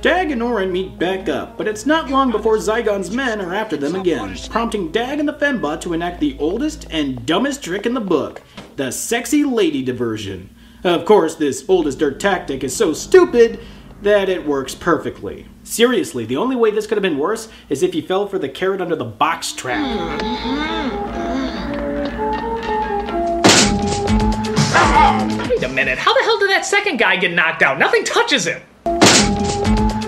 Dag and Orin meet back up, but it's not long before Zygon's men are after them again, prompting Dag and the Fembot to enact the oldest and dumbest trick in the book, the sexy lady diversion. Of course, this oldest dirt tactic is so stupid that it works perfectly. Seriously, the only way this could have been worse is if he fell for the carrot under the box trap. Wait a minute, how the hell did that second guy get knocked out? Nothing touches him!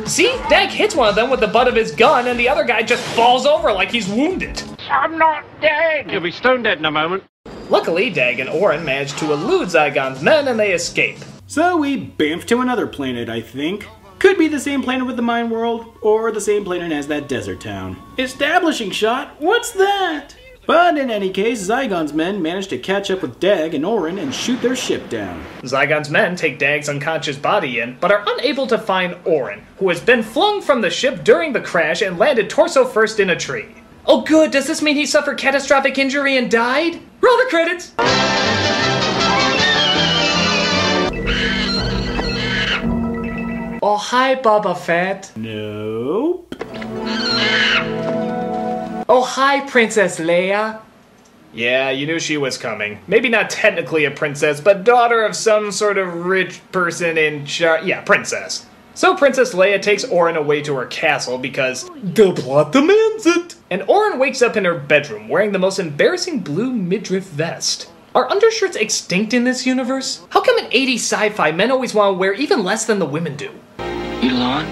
See? Dag hits one of them with the butt of his gun, and the other guy just falls over like he's wounded. I'm not dead! You'll be stone dead in a moment. Luckily, Dag and Orin manage to elude Zygon's men and they escape. So we bamf to another planet, I think. Could be the same planet with the mine world, or the same planet as that desert town. Establishing shot? What's that? But in any case, Zygon's men manage to catch up with Dag and Orin and shoot their ship down. Zygon's men take Dag's unconscious body in, but are unable to find Orin, who has been flung from the ship during the crash and landed torso first in a tree. Oh good, does this mean he suffered catastrophic injury and died? Roll the credits! Oh hi, Boba Fett. Nope. Oh hi, Princess Leia. Yeah, you knew she was coming. Maybe not technically a princess, but daughter of some sort of rich person in charge. Yeah, princess. So Princess Leia takes Orin away to her castle because the plot demands it. And Orin wakes up in her bedroom wearing the most embarrassing blue midriff vest. Are undershirts extinct in this universe? How come in 80s sci-fi men always want to wear even less than the women do? Elon?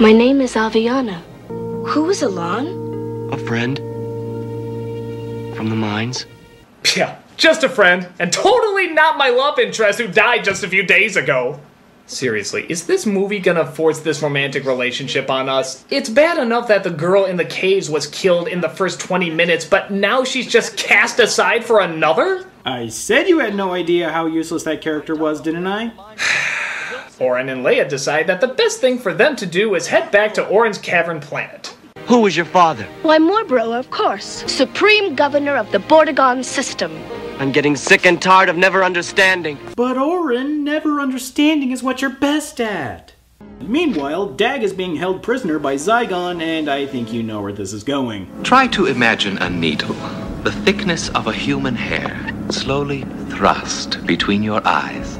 My name is Aviana. Who is Elon? A friend? From the mines? Yeah, just a friend, and totally not my love interest who died just a few days ago. Seriously, is this movie gonna force this romantic relationship on us? It's bad enough that the girl in the caves was killed in the first 20 minutes, but now she's just cast aside for another? I said you had no idea how useless that character was, didn't I? Orin and Leia decide that the best thing for them to do is head back to Orin's cavern planet. Who was your father? Why, Morbro, of course. Supreme Governor of the Bordegon System. I'm getting sick and tired of never understanding. But Orin, never understanding is what you're best at. Meanwhile, Dag is being held prisoner by Zygon, and I think you know where this is going. Try to imagine a needle, the thickness of a human hair, slowly thrust between your eyes.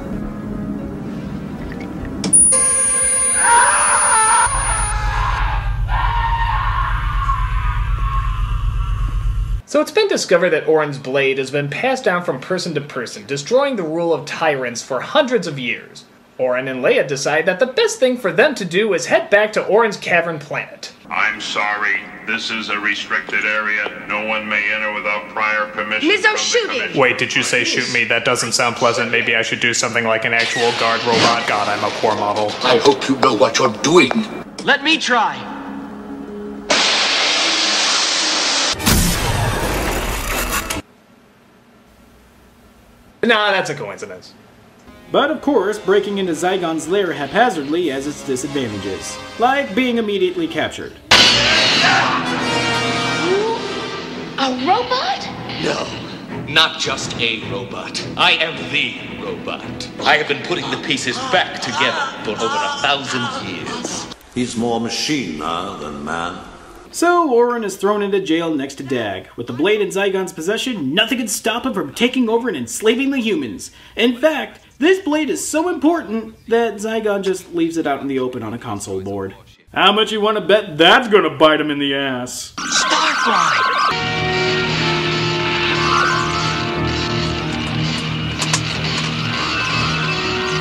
So it's been discovered that Orin's blade has been passed down from person to person, destroying the rule of tyrants for hundreds of years. Orin and Leia decide that the best thing for them to do is head back to Orin's cavern planet. I'm sorry, this is a restricted area. No one may enter without prior permission. Mizzo, shooting! Wait, did you say shoot me? That doesn't sound pleasant. Maybe I should do something like an actual guard robot. God, I'm a poor model. I hope you know what you're doing. Let me try. Nah, that's a coincidence. But of course, breaking into Zygon's lair haphazardly has its disadvantages, like being immediately captured. A robot? No, not just a robot. I am the robot. I have been putting the pieces back together for over 1,000 years. He's more machine now than man. So Orin is thrown into jail next to Dag. With the blade in Zygon's possession, nothing can stop him from taking over and enslaving the humans. In fact, this blade is so important that Zygon just leaves it out in the open on a console board. How much you want to bet that's gonna bite him in the ass? Starfly!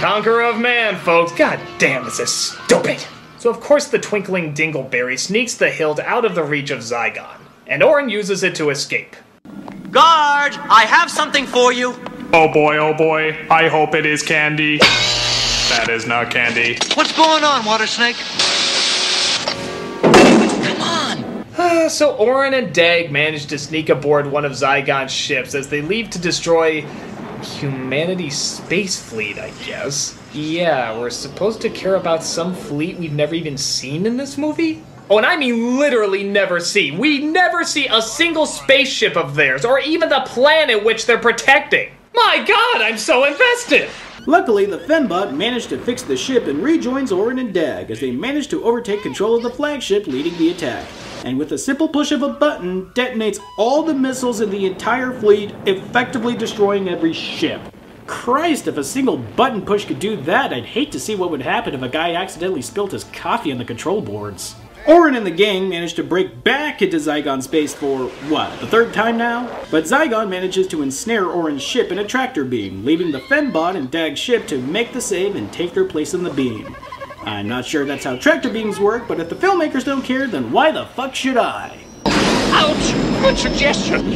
Conqueror of man, folks. God damn, this is stupid. So of course the twinkling dingleberry sneaks the hilt out of the reach of Zygon, and Orin uses it to escape. Guard! I have something for you! Oh boy, I hope it is candy. That is not candy. What's going on, Water Snake? Come on! So Orin and Dag manage to sneak aboard one of Zygon's ships as they leave to destroy humanity's space fleet, I guess. Yeah, we're supposed to care about some fleet we've never even seen in this movie? Oh, and I mean literally never see. We never see a single spaceship of theirs, or even the planet which they're protecting. My god, I'm so invested! Luckily, the Fembot managed to fix the ship and rejoins Orin and Dag as they manage to overtake control of the flagship leading the attack. And with a simple push of a button, detonates all the missiles in the entire fleet, effectively destroying every ship. Christ, if a single button push could do that, I'd hate to see what would happen if a guy accidentally spilled his coffee on the control boards. Orin and the gang manage to break back into Zygon space for, what, the third time now? But Zygon manages to ensnare Orin's ship in a tractor beam, leaving the Fembot and Dag's ship to make the save and take their place in the beam. I'm not sure that's how tractor beams work, but if the filmmakers don't care, then why the fuck should I? Ouch! Good suggestion!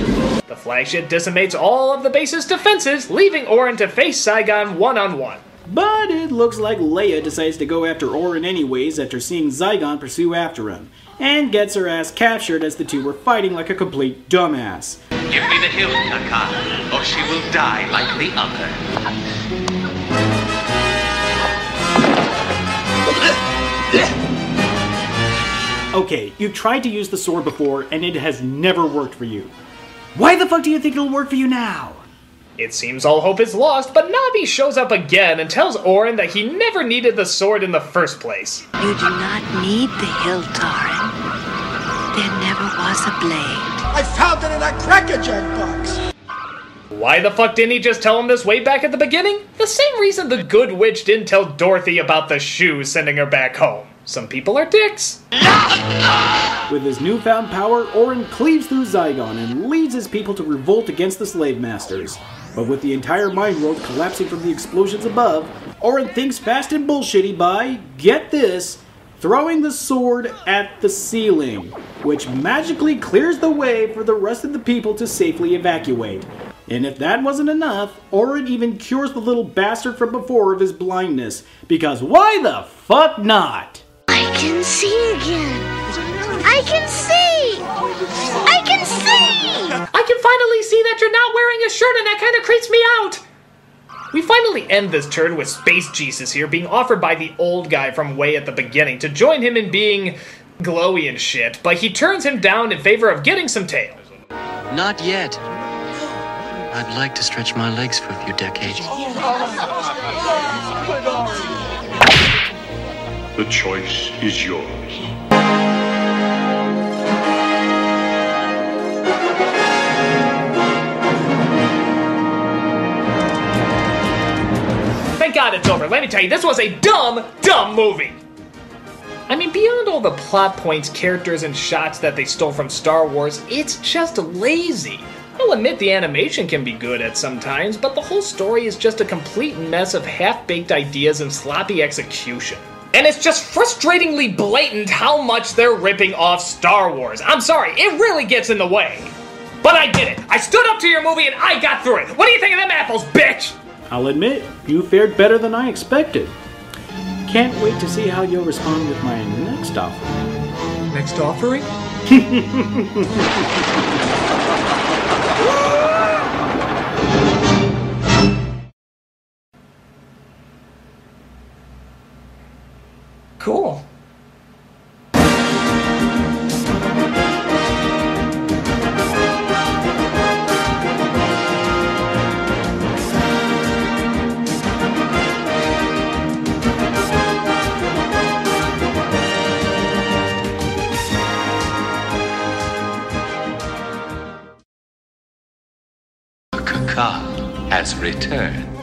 The flagship decimates all of the base's defenses, leaving Orin to face Zygon one-on-one. But it looks like Leia decides to go after Orin anyways after seeing Zygon pursue after him, and gets her ass captured as the two were fighting like a complete dumbass. Give me the hilt, Kaka, or she will die like the other. Okay, you've tried to use the sword before, and it has never worked for you. Why the fuck do you think it'll work for you now? It seems all hope is lost, but Navi shows up again and tells Orin that he never needed the sword in the first place. You do not need the hilt, Orin. There never was a blade. I found it in a crackerjack box! Why the fuck didn't he just tell him this way back at the beginning? The same reason the good witch didn't tell Dorothy about the shoe sending her back home. Some people are dicks. With his newfound power, Orin cleaves through Zygon and leads his people to revolt against the slave masters. But with the entire mind world collapsing from the explosions above, Orin thinks fast and bullshitty by, get this, throwing the sword at the ceiling, which magically clears the way for the rest of the people to safely evacuate. And if that wasn't enough, Orin even cures the little bastard from before of his blindness, because why the fuck not? I can see again. I can see! I can see! I can finally see that you're not wearing a shirt, and that kind of creeps me out! We finally end this turn with Space Jesus here being offered by the old guy from way at the beginning to join him in being glowy and shit, but he turns him down in favor of getting some tail. Not yet. I'd like to stretch my legs for a few decades. The choice is yours. Thank God it's over. Let me tell you, this was a dumb movie. I mean, beyond all the plot points, characters, and shots that they stole from Star Wars, it's just lazy. I'll admit the animation can be good at some times, but the whole story is just a complete mess of half-baked ideas and sloppy execution. And it's just frustratingly blatant how much they're ripping off Star Wars. I'm sorry, it really gets in the way. But I did it. I stood up to your movie and I got through it. What do you think of them apples, bitch? I'll admit, you fared better than I expected. Can't wait to see how you'll respond with my next offering. Next offering? Cool. Kaka has returned.